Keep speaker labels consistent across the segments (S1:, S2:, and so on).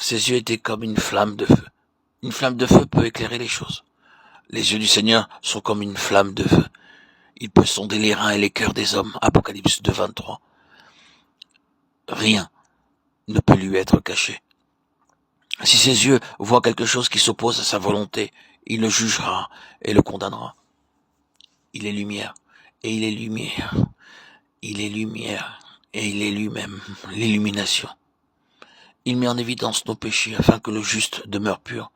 S1: Ses yeux étaient comme une flamme de feu. Une flamme de feu peut éclairer les choses. Les yeux du Seigneur sont comme une flamme de feu. Il peut sonder les reins et les cœurs des hommes. Apocalypse 2, 23. Rien ne peut lui être caché. Si ses yeux voient quelque chose qui s'oppose à sa volonté, il le jugera et le condamnera. Il est lumière, et il est lumière. Il est lumière, et il est lui-même l'illumination. Il met en évidence nos péchés afin que le juste demeure pur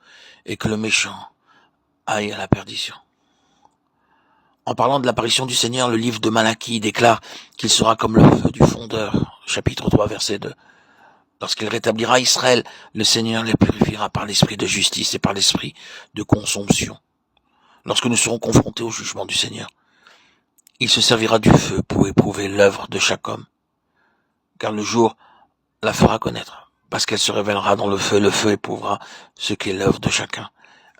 S1: et que le méchant aille à la perdition. En parlant de l'apparition du Seigneur, le livre de Malachie déclare qu'il sera comme le feu du fondeur, chapitre 3, verset 2. Lorsqu'il rétablira Israël, le Seigneur les purifiera par l'esprit de justice et par l'esprit de consomption. Lorsque nous serons confrontés au jugement du Seigneur, il se servira du feu pour éprouver l'œuvre de chaque homme, car le jour la fera connaître, parce qu'elle se révélera dans le feu éprouvera ce qu'est l'œuvre de chacun.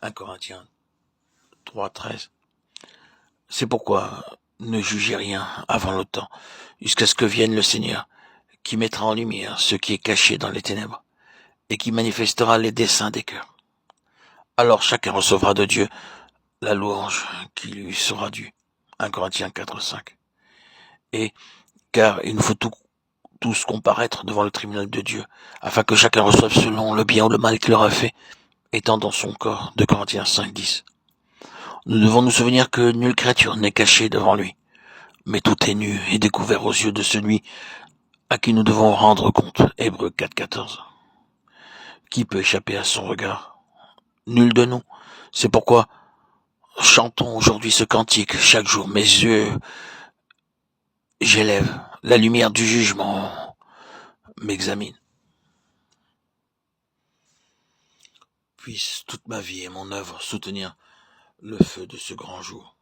S1: 1 Corinthiens 3, 13. C'est pourquoi ne jugez rien avant le temps, jusqu'à ce que vienne le Seigneur, qui mettra en lumière ce qui est caché dans les ténèbres, et qui manifestera les desseins des cœurs. Alors chacun recevra de Dieu la louange qui lui sera due. 1 Corinthiens 4, 5. Et car il nous faut tous comparaître devant le tribunal de Dieu, afin que chacun reçoive selon le bien ou le mal qu'il aura fait, étant dans son corps. 2 Corinthiens 5, 10. Nous devons nous souvenir que nulle créature n'est cachée devant lui, mais tout est nu et découvert aux yeux de celui à qui nous devons rendre compte. Hébreux 4, 14. Qui peut échapper à son regard? Nul de nous. C'est pourquoi chantons aujourd'hui ce cantique chaque jour. Mes yeux, j'élève, la lumière du jugement m'examine. Puisse toute ma vie et mon œuvre soutenir le feu de ce grand jour.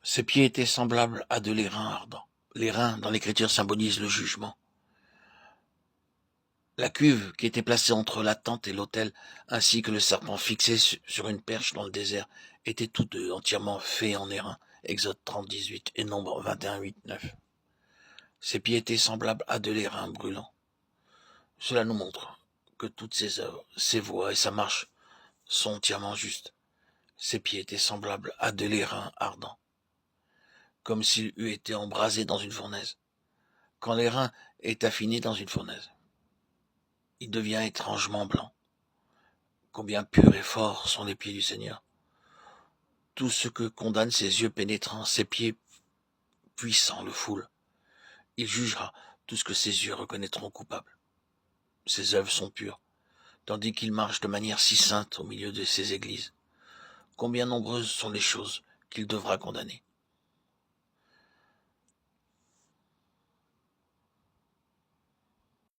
S1: Ses pieds étaient semblables à de l'airain ardent. L'airain, dans l'écriture, symbolise le jugement. La cuve qui était placée entre la tente et l'autel, ainsi que le serpent fixé sur une perche dans le désert, étaient tous deux entièrement faits en airain. Exode 30, 18 et Nombre 21, 8, 9. Ses pieds étaient semblables à de l'airain brûlant. Cela nous montre que toutes ses œuvres, ses voies et sa marche sont entièrement justes. Ses pieds étaient semblables à de l'airain ardent, comme s'il eût été embrasé dans une fournaise. Quand l'airain est affiné dans une fournaise, il devient étrangement blanc. Combien purs et forts sont les pieds du Seigneur. Tout ce que condamne ses yeux pénétrants, ses pieds puissants le foulent. Il jugera tout ce que ses yeux reconnaîtront coupable. Ses œuvres sont pures, tandis qu'il marche de manière si sainte au milieu de ses églises. Combien nombreuses sont les choses qu'il devra condamner.